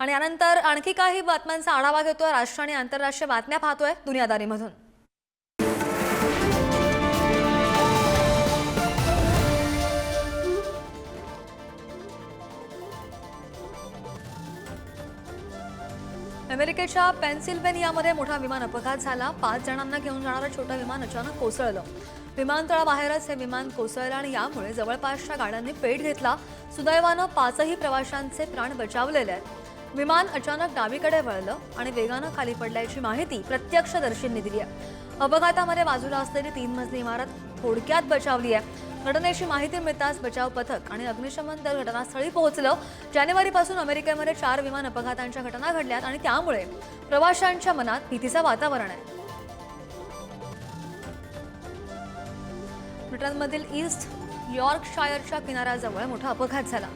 आणि यानंतर आणखी काही बातम्यांचा आढावा घेतोय, राष्ट्रीय आणि आंतरराष्ट्रीय बातम्या पाहतोय दुनियादारीमधून। अमेरिकेच्या पेन्सिल्व्हेनियामध्ये मोठा विमान अपघात झाला। 5 जणांना घेऊन जाणारं छोटं विमान अचानक कोसळलं। विमानतळाबाहेरच हे विमान कोसळलं आणि यामुळे जवळपासच्या गाड्यांनी पेट घेतला। सुदैवानं 5ही प्रवाशांचे प्राण बचावलेले आहेत। विमान अचानक डावीकडे वळलं आणि वेगानं खाली पडल्याची माहिती प्रत्यक्षदर्शींनी दिली आहे। अपघातामध्ये बाजूला असलेली 3 मजली इमारत थोडक्यात बचावली आहे। घटनेची माहिती मिळताच बचाव पथक आणि अग्निशमन दल घटनास्थळी पोहोचलं। जानेवारीपासून अमेरिकेमध्ये 4 विमान अपघातांच्या घटना घडल्यात आणि त्यामुळे प्रवाशांच्या मनात भीतीचं वातावरण आहे। ब्रिटनमधील ईस्ट यॉर्कशायरच्या किनाऱ्याजवळ मोठा अपघात झाला।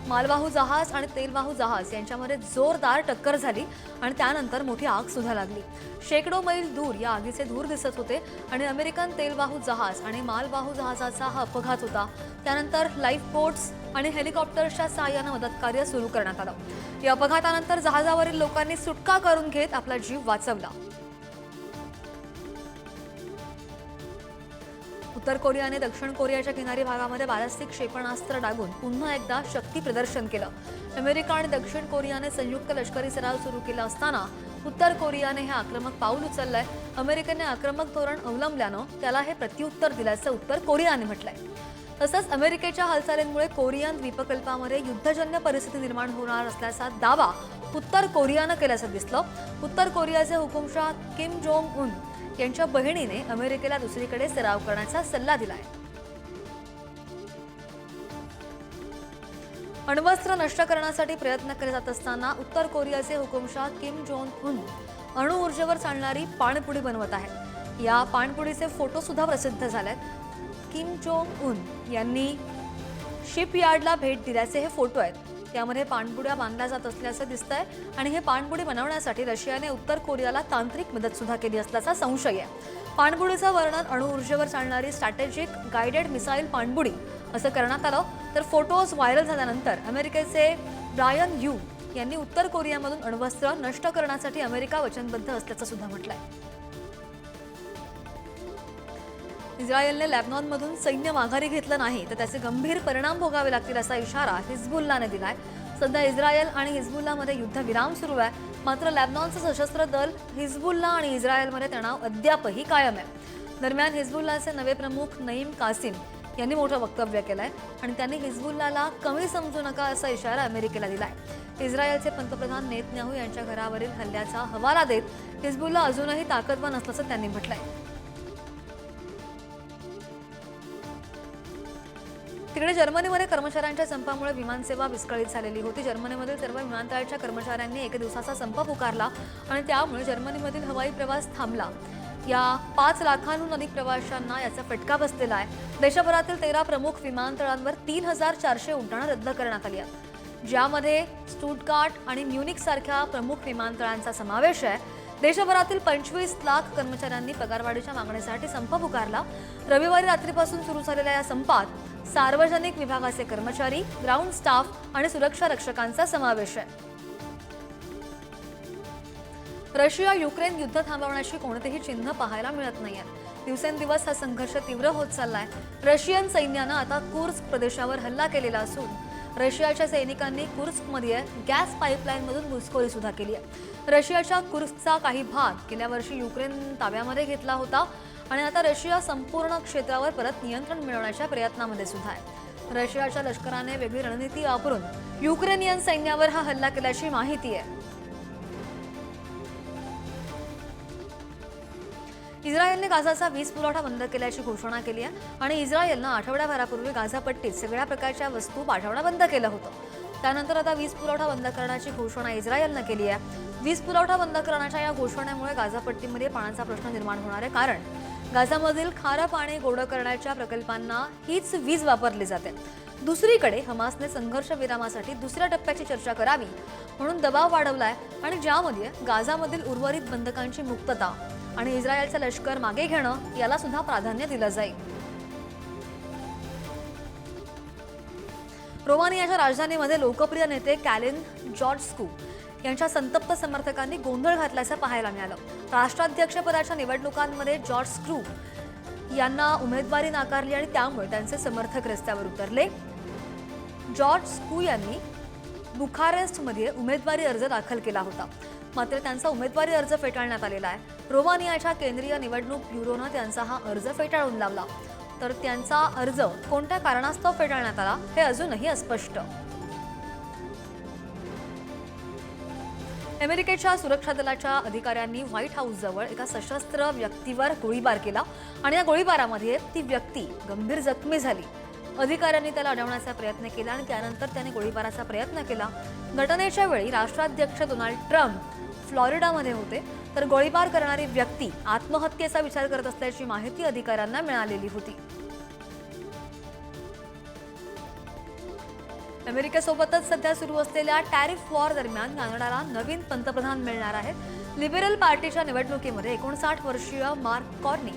मालवाहू जहाज आणि तेलवाहू जहाज यांच्यामध्ये जोरदार टक्कर झाली आणि त्यानंतर मोठी आग सुद्धा लागली। शेकडो मैल दूर या आगीचे धूर दिसत होते आणि अमेरिकन तेलवाहू जहाज आणि मालवाहू जहाजाचा हा अपघात होता। त्यानंतर लाईफ बोट्स आणि हेलिकॉप्टर्सच्या सहाय्याने मदतकार्य सुरू करण्यात आलं। या अपघातानंतर जहाजावरील लोकांनी सुटका करून घेत आपला जीव वाचवला। उत्तर कोरियाने दक्षिण कोरियाच्या किनारी भागामध्ये बॅलिस्टिक क्षेपणास्त्र डागून पुन्हा एकदा शक्ती प्रदर्शन केलं। अमेरिका आणि दक्षिण कोरियाने संयुक्त लष्करी सराव सुरू केला असताना उत्तर कोरियाने हे आक्रमक पाऊल उचललंय। अमेरिकेने आक्रमक धोरण अवलंबल्यानं त्याला हे प्रत्युत्तर दिल्याचं उत्तर कोरियाने म्हटलंय। तसंच अमेरिकेच्या हालचालींमुळे कोरियन द्वीपकल्पामध्ये युद्धजन्य परिस्थिती निर्माण होणार असल्याचा दावा उत्तर कोरियानं केल्याचं दिसलं। उत्तर कोरियाचे हुकुमशाह किम जोंग उन यांच्या बहिणीने अमेरिकेला दुसरीकडे सराव करण्याचा सल्ला दिलाय। अण्वस्त्र नष्ट करण्यासाठी प्रयत्न केले जात असताना उत्तर कोरियाचे हुकुमशाह किम जोंग उन अणु ऊर्जेवर चालणारी पाणपुडी बनवत आहेत। या पाणपुडीचे फोटो सुद्धा प्रसिद्ध झालेत। किम जोंग उन यांनी शिपयार्डला भेट दिल्याचे हे फोटो आहेत। त्यामध्ये पाणबुड्या बांधल्या जात असल्याचं दिसतंय आणि हे पाणबुडी बनवण्यासाठी रशियाने उत्तर कोरियाला तांत्रिक मदत सुद्धा केली असल्याचा संशय आहे। पाणबुडीचं वर्णन अणु ऊर्जेवर चालणारी स्ट्रॅटेजिक गाइडेड मिसाईल पाणबुडी असं करण्यात आलं। तर फोटोज व्हायरल झाल्यानंतर अमेरिकेचे ब्रायन यू यांनी उत्तर कोरियामधून अण्वस्त्र नष्ट करण्यासाठी अमेरिका वचनबद्ध असल्याचं सुद्धा म्हटलंय। इस्रायलने लेबनॉनमधून सैन्य माघारी घेतलं नाही तर त्याचे गंभीर परिणाम भोगावे लागतील असा इशारा हिजबुल्लाने दिलाय। सध्या इस्रायल आणि हिजबुल्लामध्ये युद्धविराम सुरू आहे, मात्र लेबनॉनचं सशस्त्र दल हिजबुल्ला आणि इस्रायलमध्ये तणाव अद्यापही कायम आहे। दरम्यान हिजबुल्लाचे नवे प्रमुख नईम कासिम यांनी मोठं वक्तव्य केलंय आणि त्यांनी हिजबुल्लाला कमी समजू नका असा इशारा अमेरिकेला दिलाय। इस्रायलचे पंतप्रधान नेतन्याहू यांच्या घरावरील हल्ल्याचा हवाला देत हिजबुल्ला अजूनही ताकदवान असल्याचं त्यांनी म्हटलंय। तिकडे जर्मनीमध्ये कर्मचाऱ्यांच्या संपामुळे विमानसेवा विस्कळीत झालेली होती। जर्मनीमधील सर्व विमानतळाच्या कर्मचाऱ्यांनी 1 दिवसाचा संप पुकारला आणि त्यामुळे जर्मनीमधील हवाई प्रवास थांबला। या 5 लाखांहून अधिक प्रवाशांना याचा फटका बसलेला आहे। देशभरातील 13 प्रमुख विमानतळांवर 3400 उड्डाणं रद्द करण्यात आली आहेत, ज्यामध्ये स्टुटगार्ट आणि म्युनिक सारख्या प्रमुख विमानतळांचा समावेश आहे। देशभरातील 25 लाख कर्मचाऱ्यांनी पगारवाढीच्या मागणीसाठी संप पुकारला। रविवारी रात्रीपासून सुरू झालेल्या या संपात सार्वजनिक विभागाचे कर्मचारी, ग्राउंड स्टाफ आणि सुरक्षा रक्षकांचा समावेश आहे। रशिया युक्रेन युद्ध थांबवण्याची कोणतेही चिन्ह पाहायला मिळत नाहीये। दिवसेंदिवस हा संघर्ष तीव्र होत चाललाय। रशियन सैन्यानं आता कुर्स्क प्रदेशावर हल्ला केलेला असून रशियाच्या सैनिकांनी कुर्स्कमध्ये गॅस पाईपलाईनमधून घुसखोरी सुद्धा केली आहे। रशियाच्या कुर्स्कचा काही भाग गेल्या वर्षी युक्रेन ताब्यामध्ये घेतला होता आणि आता रशिया संपूर्ण क्षेत्रावर परत नियंत्रण मिळवण्याच्या प्रयत्नामध्ये सुद्धा आहे। रशियाच्या लष्कराने वेगळी रणनीती वापरून युक्रेनियन सैन्यावर हा हल्ला केल्याची माहिती आहे। इस्रायलने गाझाचा वीज पुरवठा बंद केल्याची घोषणा केली आहे आणि इस्रायलनं आठवड्याभरापूर्वी गाझापट्टीत सगळ्या प्रकारच्या वस्तू पाठवणं बंद केलं होतं। त्यानंतर आता वीज पुरवठा बंद करण्याची घोषणा इस्रायलनं केली आहे। वीज पुरवठा बंद करण्याच्या या घोषणेमुळे गाझापट्टीमध्ये पाण्याचा प्रश्न निर्माण होणार आहे, कारण गाझामधील खारं पाणी गोडं करण्याच्या प्रकल्पांना हीच वीज वापरली जाते। दुसरीकडे हमासने संघर्ष विरामासाठी दुसऱ्या टप्प्याची चर्चा करावी म्हणून दबाव वाढवलाय आणि ज्यामध्ये गाझामधील उर्वरित बंधकांची मुक्तता आणि इस्रायलचं लष्कर मागे घेणं याला सुद्धा प्राधान्य दिलं जाईल। रोमानियाच्या राजधानीमध्ये लोकप्रिय नेते कॅलिन जॉर्जस्कू यांच्या संतप्त समर्थकांनी गोंधळ घातल्याचं पाहायला मिळालं. राष्ट्राध्यक्षपदाच्या निवडणुकांमध्ये जॉर्ज क्रू यांना उमेदवारी नाकारली आणि त्यामुळे त्यांचे समर्थक रस्त्यावर उतरले. जॉर्ज क्रू यांनी बुखारेस्टमध्ये उमेदवारी अर्ज दाखल केला होता, मात्र त्यांचा उमेदवारी अर्ज फेटाळण्यात आलेला आहे. रोमानियाच्या केंद्रीय निवडणूक ब्युरोनं त्यांचा हा अर्ज फेटाळून लावला, तर त्यांचा अर्ज कोणत्या कारणास्तव फेटाळण्यात आला हे अजूनही अस्पष्ट. अमेरिकेच्या सुरक्षा दलाच्या अधिकाऱ्यांनी व्हाईट हाऊसजवळ एका सशस्त्र व्यक्तीवर गोळीबार केला आणि या गोळीबारामध्ये ती व्यक्ती गंभीर जखमी झाली. अधिकाऱ्यांनी त्याला अडवण्याचा प्रयत्न केला आणि त्यानंतर त्याने गोळीबाराचा प्रयत्न केला. घटनेच्या वेळी राष्ट्राध्यक्ष डोनाल्ड ट्रम्प फ्लोरिडामध्ये होते, तर गोळीबार करणारी व्यक्ती आत्महत्येचा विचार करत असल्याची माहिती अधिकाऱ्यांना मिळालेली होती. अमेरिकेसोबतच सध्या सुरू असलेल्या टॅरिफ वॉर दरम्यान कॅनडाला नवीन पंतप्रधान मिळणार आहेत. लिबरल पार्टीच्या निवडणुकीमध्ये 59 वर्षीय मार्क कॉर्नी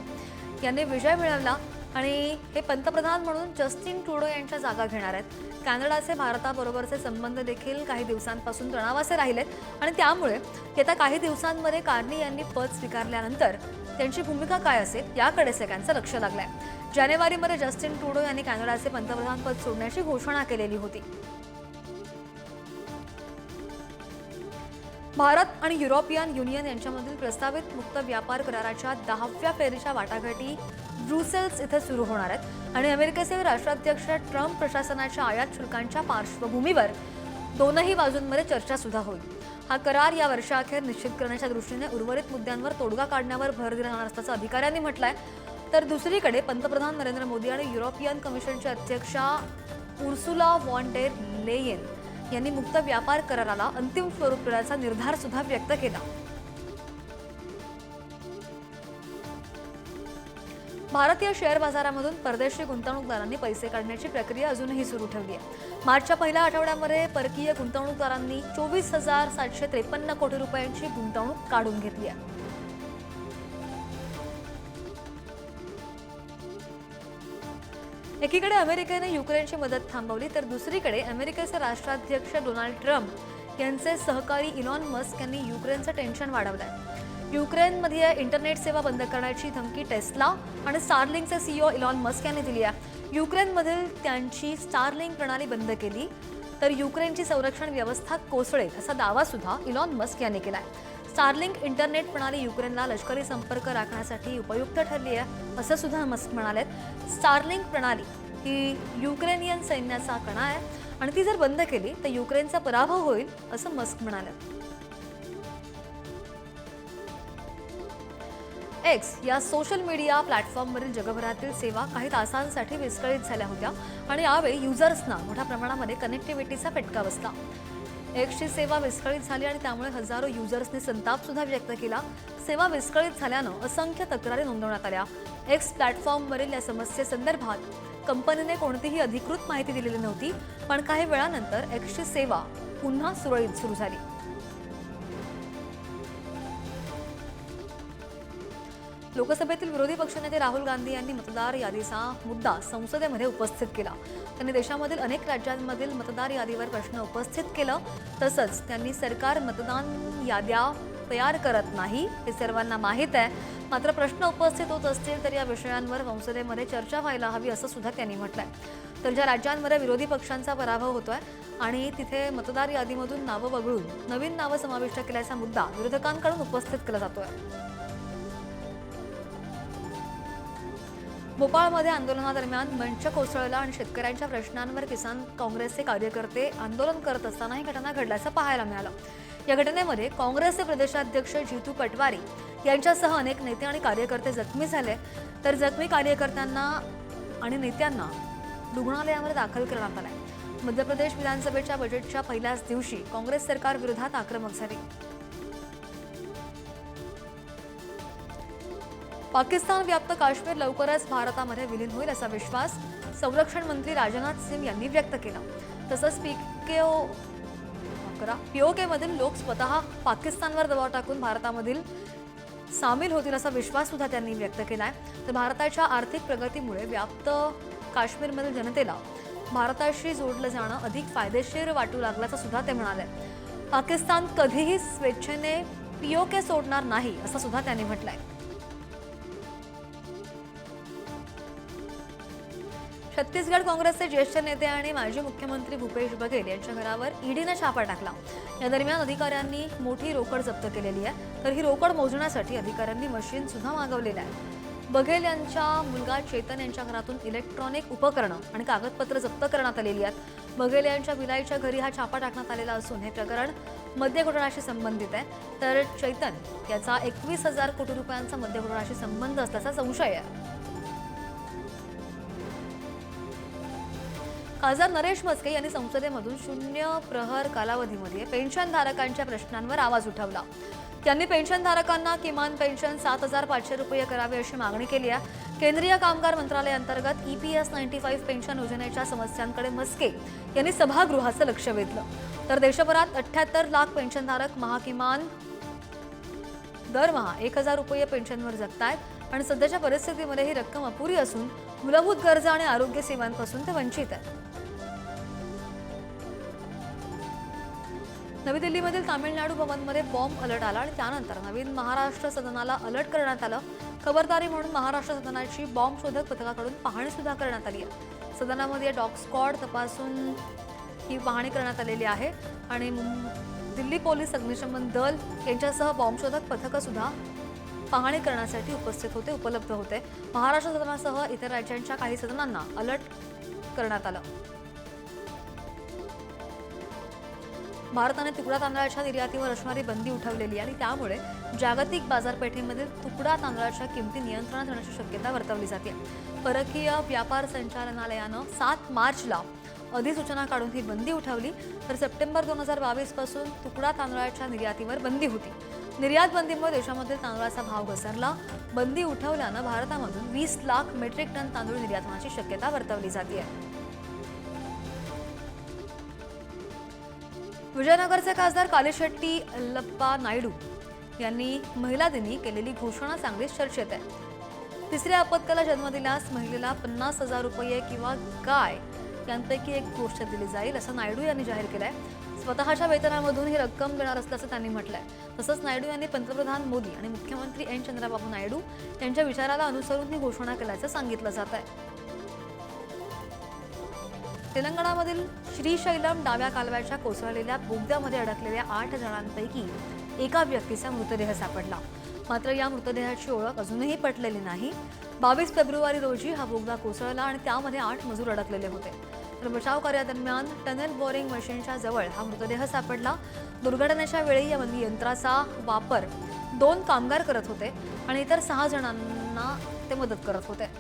यांनी विजय मिळवला आणि हे पंतप्रधान म्हणून जस्टिन ट्रुडो यांच्या जागा घेणार आहेत. कॅनडाचे भारताबरोबरचे संबंध देखील काही दिवसांपासून तणावाचे राहिलेत आणि त्यामुळे येत्या काही दिवसांमध्ये कार्नी यांनी पद स्वीकारल्यानंतर त्यांची भूमिका काय असेल याकडे सगळ्यांचं लक्ष लागलंय. जानेवारीमध्ये जस्टिन ट्रुडो यांनी कॅनडाचे पंतप्रधान पद सोडण्याची घोषणा केलेली होती. भारत आणि युरोपियन युनियन यांच्यामधील प्रस्तावित मुक्त व्यापार कराराच्या 10व्या फेरीच्या वाटाघाटी ब्रुसेल्स इथे सुरू होणार आहेत आणि अमेरिकेचे राष्ट्राध्यक्ष ट्रम्प प्रशासनाच्या आयात शुल्कांच्या पार्श्वभूमीवर दोनही बाजूंमध्ये चर्चा सुद्धा होईल. हा करार या वर्षाअखेर निश्चित करण्याच्या दृष्टीने उर्वरित मुद्द्यांवर तोडगा काढण्यावर भर दिला जाणार असल्याचं अधिकाऱ्यांनी म्हटलंय. तर दुसरीकडे पंतप्रधान नरेंद्र मोदी आणि युरोपियन कमिशनच्या अध्यक्षा उर्सुला वॉन डेर लेयेन यांनी मुक्त व्यापार कराराला अंतिम स्वरूप देण्याचा निर्धार सुद्धा व्यक्त केला. भारतीय शेअर बाजारामधून परदेशी गुंतवणूकदारांनी पैसे काढण्याची प्रक्रिया अजूनही सुरू ठेवली आहे. मार्चच्या पहिल्या आठवड्यामध्ये परकीय गुंतवणूकदारांनी 24,753 कोटी रुपयांची गुंतवणूक काढून घेतली आहे. एकीकडे अमेरिकेने युक्रेनची मदत थांबवली, तर दुसरीकडे अमेरिकेचे राष्ट्राध्यक्ष डोनाल्ड ट्रम्प यांचे सहकारी इलॉन मस्क यांनी युक्रेनचं टेन्शन वाढवलंय. युक्रेनमध्ये इंटरनेट सेवा बंद करण्याची धमकी टेस्ला आणि स्टारलिंकचे सीईओ इलॉन मस्क यांनी दिली आहे. युक्रेनमधील त्यांची स्टारलिंक प्रणाली बंद केली तर युक्रेनची संरक्षण व्यवस्था कोसळेल असा दावा सुद्धा इलॉन मस्क यांनी केलाय. स्टारलिंक इंटरनेट प्रणाली युक्रेनला लष्करी संपर्क राखण्यासाठी उपयुक्त ठरली आहे असं सुद्धा मस्क म्हणाले. स्टारलिंक प्रणाली ही युक्रेनियन सैन्याचा कणा आहे आणि ती जर बंद केली तर युक्रेनचा पराभव होईल असं मस्क म्हणाले. एक्स या सोशल मीडिया प्लॅटफॉर्मवरील जगभरातील सेवा काही तासांसाठी विस्कळीत झाल्या होत्या आणि यावेळी युजर्सना मोठ्या प्रमाणामध्ये कनेक्टिव्हिटीचा फटका बसला. एक्सची सेवा विस्कळीत झाली आणि त्यामुळे हजारो युजर्सने संताप सुद्धा व्यक्त केला. सेवा विस्कळीत झाल्यानं असंख्य तक्रारी नोंदवण्यात आल्या. एक्स प्लॅटफॉर्मवरील या समस्येसंदर्भात कंपनीने कोणतीही अधिकृत माहिती दिलेली नव्हती, पण काही वेळानंतर एक्सची सेवा पुन्हा सुरळीत सुरू झाली. लोकसभेतील विरोधी पक्षनेते राहुल गांधी यांनी मतदार यादीचा मुद्दा संसदेमध्ये उपस्थित केला. त्यांनी देशामधील अनेक राज्यांमधील मतदार यादीवर प्रश्न उपस्थित केला. तसंच त्यांनी सरकार मतदान याद्या तयार करत नाही हे सर्वांना माहीत आहे, मात्र प्रश्न उपस्थित होत असतील तर या विषयांवर संसदेमध्ये चर्चा व्हायला हवी असं सुद्धा त्यांनी म्हटलंय. तर ज्या राज्यांमध्ये विरोधी पक्षांचा पराभव होतोय आणि तिथे मतदार यादीमधून नावं वगळून नवीन नावं समाविष्ट केल्याचा मुद्दा विरोधकांकडून उपस्थित केला जातोय. भोपाळमध्ये आंदोलनादरम्यान मंच कोसळला आणि शेतकऱ्यांच्या प्रश्नांवर किसान काँग्रेसचे कार्यकर्ते आंदोलन करत असताना ही घटना घडल्याचं पाहायला मिळालं. या घटनेमध्ये काँग्रेसचे प्रदेशाध्यक्ष जितू पटवारी यांच्यासह अनेक नेते आणि कार्यकर्ते जखमी झाले, तर जखमी कार्यकर्त्यांना आणि नेत्यांना रुग्णालयामध्ये दाखल करण्यात आलंय. मध्य प्रदेश विधानसभेच्या बजेटच्या पहिल्याच दिवशी काँग्रेस सरकार विरोधात आक्रमक झाली. पाकिस्तान व्याप्त काश्मीर लवकरच भारतामध्ये विलीन होईल असा विश्वास संरक्षण मंत्री राजनाथ सिंग यांनी व्यक्त केला. तसंच पीओकेमधील लोक स्वतः पाकिस्तानवर दबाव टाकून भारतामधील सामील होतील असा विश्वास सुद्धा त्यांनी व्यक्त केलाय. तर भारताच्या आर्थिक प्रगतीमुळे व्याप्त काश्मीरमधील जनतेला भारताशी जोडलं जाणं अधिक फायदेशीर वाटू लागल्याचं सुद्धा ते म्हणाले. पाकिस्तान कधीही स्वेच्छेने पीओके सोडणार नाही असं सुद्धा त्यांनी म्हटलंय. छत्तीसगड काँग्रेसचे ज्येष्ठ नेते आणि माजी मुख्यमंत्री भूपेश बघेल यांच्या घरावर ईडीने छापा टाकला. या दरम्यान अधिकाऱ्यांनी मोठी रोकड जप्त केलेली आहे. तर ही रोकड मोजण्यासाठी अधिकाऱ्यांनी मशीन सुद्धा मागवलेलं आहे. बघेल यांच्या मुलगा चेतन यांच्या घरातून इलेक्ट्रॉनिक उपकरणं आणि कागदपत्र जप्त करण्यात आलेली आहेत. बघेल यांच्या विलाईच्या घरी हा छापा टाकण्यात आलेला असून हे प्रकरण मद्य घोटाळ्याशी संबंधित आहे. तर चैतन याचा 21,000 कोटी रुपयांचा मद्य घोटाळ्याशी संबंध असल्याचा संशय आहे. खासदार नरेश म्हस्के यांनी संसदेमधून 0 प्रहर कालावधीमध्ये पेन्शनधारकांच्या प्रश्नांवर आवाज उठवला. त्यांनी पेन्शनधारकांना किमान पेन्शन 7,500 रुपये करावे अशी मागणी केली आहे. केंद्रीय कामगार मंत्रालयाअंतर्गत EPS 95 पेन्शन योजनेच्या समस्यांकडे म्हस्के यांनी सभागृहाचं लक्ष वेधलं. तर देशभरात 78 लाख पेन्शनधारक महाकिमान दरमहा 1,000 रुपये पेन्शनवर जगतायत आणि सध्याच्या परिस्थितीमध्ये ही रक्कम अपुरी असून मूलभूत गरजा आणि आरोग्य सेवांपासून ते वंचित आहेत. नवी दिल्लीमधील तामिळनाडू भवनमध्ये बॉम्ब अलर्ट आला आणि त्यानंतर नवीन महाराष्ट्र सदनाला अलर्ट करण्यात आलं. खबरदारी म्हणून महाराष्ट्र सदनाची बॉम्ब शोधक पथकाकडून पाहणी सुद्धा करण्यात आली आहे. सदनामध्ये डॉग स्क्वॉड तपासून ही पाहणी करण्यात आलेली आहे आणि दिल्ली पोलीस अग्निशमन दल यांच्यासह बॉम्ब शोधक पथकं सुद्धा पाहणी करण्यासाठी उपलब्ध होते. महाराष्ट्र सदनासह इतर राज्यांच्या काही सदनांना अलर्ट करण्यात आलं. भारताने तुकडा तांदळाच्या निर्यातीवर असणारी बंदी उठवलेली आणि त्यामुळे जागतिक बाजारपेठेमधील तुकडा तांदळाच्या किमती नियंत्रणात येण्याची शक्यता वर्तवली जाते. परकीय व्यापार संचालनालयानं 7 मार्चला अधिसूचना काढून ही बंदी उठवली. तर सप्टेंबर 2022 पासून तुकडा तांदळाच्या निर्यातीवर बंदी होती. निर्यात बंदीमुळे देशामधील तांदळाचा भाव घसरला. बंदी उठवल्यानं भारतामधून 20 लाख मेट्रिक टन तांदूळ निर्यात होण्याची शक्यता वर्तवली जाते. विजयनगरचे खासदार कालीशेट्टी यल्लप्पा नायडू यांनी महिला दिनी केलेली घोषणा चांगलीच चर्चेत आहे. तिसऱ्या अपत्याला जन्म दिल्यास महिलेला 50,000 रुपये किंवा गाय यांपैकी एक गोष्ट दिली जाईल असं नायडू यांनी जाहीर केलंय. स्वतःच्या वेतनामधून ही रक्कम देणार असल्याचं त्यांनी म्हटलंय. तसंच नायडू यांनी पंतप्रधान मोदी आणि मुख्यमंत्री एन चंद्राबाबू नायडू यांच्या विचाराला अनुसरून ही घोषणा केल्याचं सांगितलं जात आहे. तेलंगणामधील श्रीशैलम डाव्या कालव्याच्या कोसळलेल्या बोगद्यामध्ये अडकलेल्या 8 जणांपैकी एका व्यक्तीचा मृतदेह सापडला. मात्र या मृतदेहाची ओळख अजूनही पटलेली नाही. 22 फेब्रुवारी रोजी हा बोगदा कोसळला आणि त्यामध्ये 8 मजूर अडकलेले होते. तर बचाव कार्यादरम्यान टनेल बोरिंग मशीनच्या जवळ हा मृतदेह सापडला. दुर्घटनेच्या वेळी या यंत्राचा वापर 2 कामगार करत होते आणि इतर 6 जणांना ते मदत करत होते.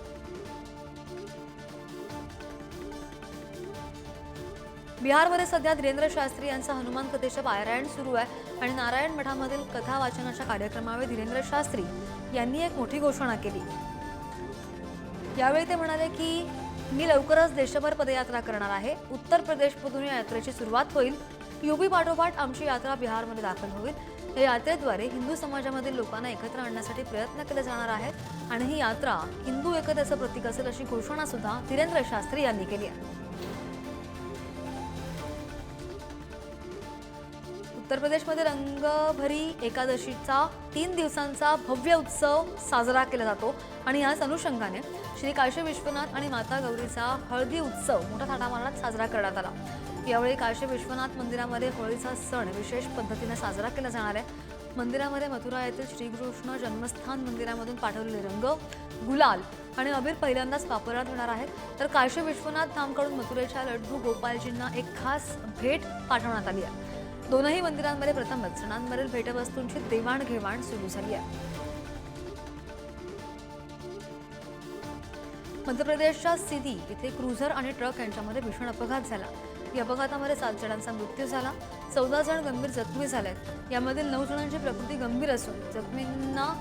बिहारमध्ये सध्या धीरेंद्र शास्त्री यांचा हनुमान कथेचं पारायण सुरू आहे आणि नारायण मठामधील कथा वाचनाच्या कार्यक्रमावेळी धीरेंद्र शास्त्री यांनी एक मोठी घोषणा केली. यावेळी ते म्हणाले की मी लवकरच देशभर पदयात्रा करणार आहे. उत्तर प्रदेशमधून या यात्रेची सुरुवात होईल. UP पाठोपाठ आमची यात्रा बिहारमध्ये दाखल होईल. या यात्रेद्वारे हिंदू समाजामधील लोकांना एकत्र आणण्यासाठी प्रयत्न केले जाणार आहेत आणि ही यात्रा हिंदू एकतेचं प्रतीक असेल अशी घोषणा सुद्धा धीरेंद्र शास्त्री यांनी केली आहे. उत्तर प्रदेशमध्ये रंगभरी एकादशीचा 3 दिवसांचा भव्य उत्सव साजरा केला जातो आणि याच अनुषंगाने श्री काशी विश्वनाथ आणि माता गौरीचा हळदी उत्सव मोठ्या थाटामाटात साजरा करण्यात आला. यावेळी काशी विश्वनाथ मंदिरामध्ये होळीचा सण विशेष पद्धतीने साजरा केला जाणार आहे. मंदिरामध्ये मथुरा येथील श्रीकृष्ण जन्मस्थान मंदिरामधून पाठवलेले रंग, गुलाल आणि अबीर पहिल्यांदाच वापरण्यात येणार आहेत. तर काशी विश्वनाथ धामकडून मथुरेच्या लड्डू गोपालजींना एक खास भेट पाठवण्यात आली आहे. दोनही मंदिरांमध्ये प्रथमच सणांवरील भेटवस्तूंची देवाणघेवाण सुरू झाली आहे. मध्य प्रदेशच्या सिधी इथे क्रुझर आणि ट्रक यांच्यामध्ये भीषण अपघात झाला. या अपघातामध्ये 7 जणांचा मृत्यू झाला. 14 जण गंभीर जखमी झालेत. यामधील 9 जणांची प्रकृती गंभीर असून जखमींना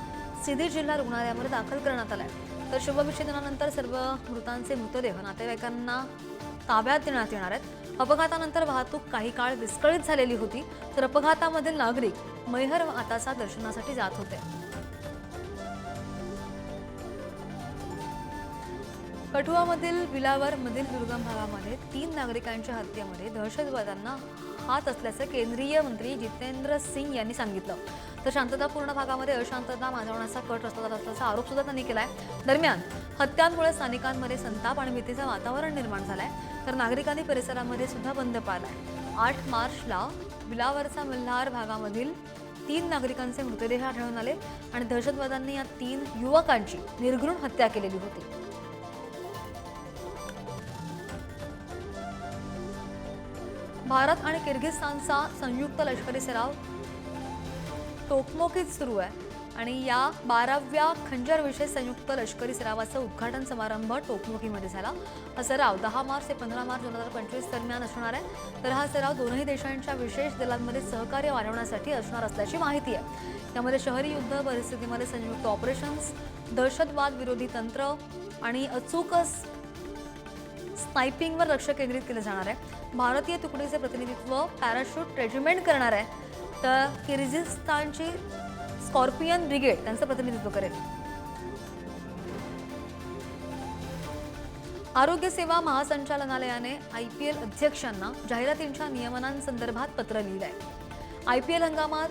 सिधी जिल्हा रुग्णालयामध्ये दाखल करण्यात आलाय. तर शवविच्छेदनानंतर सर्व मृतांचे मृतदेह नातेवाईकांना ताब्यात देण्यात येणार आहेत. अपघातानंतर वाहतूक काही काळ विस्कळीत झालेली होती. तर अपघातामधील नागरिक मैहर माताचा दर्शनासाठी जात होते. कठुआमधील बिलावर मधील दुर्गम भागामध्ये 3 नागरिकांच्या हत्येमध्ये दहशतवाद्यांना हात असल्याचं केंद्रीय मंत्री जितेंद्र सिंग यांनी सांगितलं. तर शांततापूर्ण भागामध्ये अशांतता माजवण्याचा कट रचला जात असल्याचा आरोप सुद्धा त्यांनी केलाय. दरम्यान हत्यांमुळे स्थानिकांमध्ये संताप आणि भीतीचं वातावरण निर्माण झालंय. तर नागरिकांनी परिसरामध्ये सुद्धा बंद पाळलाय. 8 मार्चला बिलावरचा मल्हार भागामधील 3 नागरिकांचे मृतदेह आढळून आले आणि दहशतवाद्यांनी या 3 युवकांची निर्घृण हत्या केलेली होती. भारत आणि किर्गिस्तानचा संयुक्त लष्करी सराव टोकमोकीत सुरू आहे आणि या 12व्या खंजर विशेष संयुक्त लष्करी सरावाचं उद्घाटन समारंभ टोकमोकीमध्ये झाला. हा सराव 10 मार्च ते 15 मार्च 2025 दरम्यान असणार आहे. तर हा सराव दोन्ही देशांच्या विशेष दलांमध्ये सहकार्य वाढवण्यासाठी असणार असल्याची माहिती आहे. यामध्ये शहरी युद्ध परिस्थितीमध्ये संयुक्त ऑपरेशन्स, दहशतवाद विरोधी तंत्र आणि अचूक स्नायपिंगवर लक्ष केंद्रित केलं जाणार आहे. भारतीय तुकडीचे प्रतिनिधित्व पॅराशूट रेजिमेंट करणार आहे. तर किर्गिझिस्तानची स्कॉर्पियन ब्रिगेड त्यांचं प्रतिनिधित्व करेल. आरोग्य सेवा महासंचालनालयाने IPL अध्यक्षांना जाहिरातींच्या नियमनांसंदर्भात पत्र लिहिलं आहे. IPL हंगामात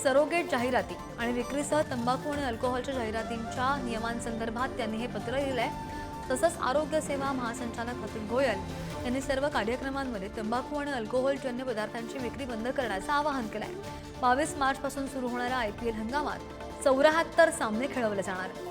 सरोगेट जाहिराती आणि विक्रीसह तंबाखू आणि अल्कोहोलच्या जाहिरातींच्या नियमांसंदर्भात त्यांनी हे पत्र लिहिलं आहे. तसंच आरोग्य सेवा महासंचालक अतुल गोयल यांनी सर्व कार्यक्रमांमध्ये तंबाखू आणि अल्कोहोलजन्य पदार्थांची विक्री बंद करण्याचं आवाहन केलं आहे. 22 मार्चपासून सुरू होणाऱ्या IPL हंगामात 74 सामने खेळवले जाणार आहेत.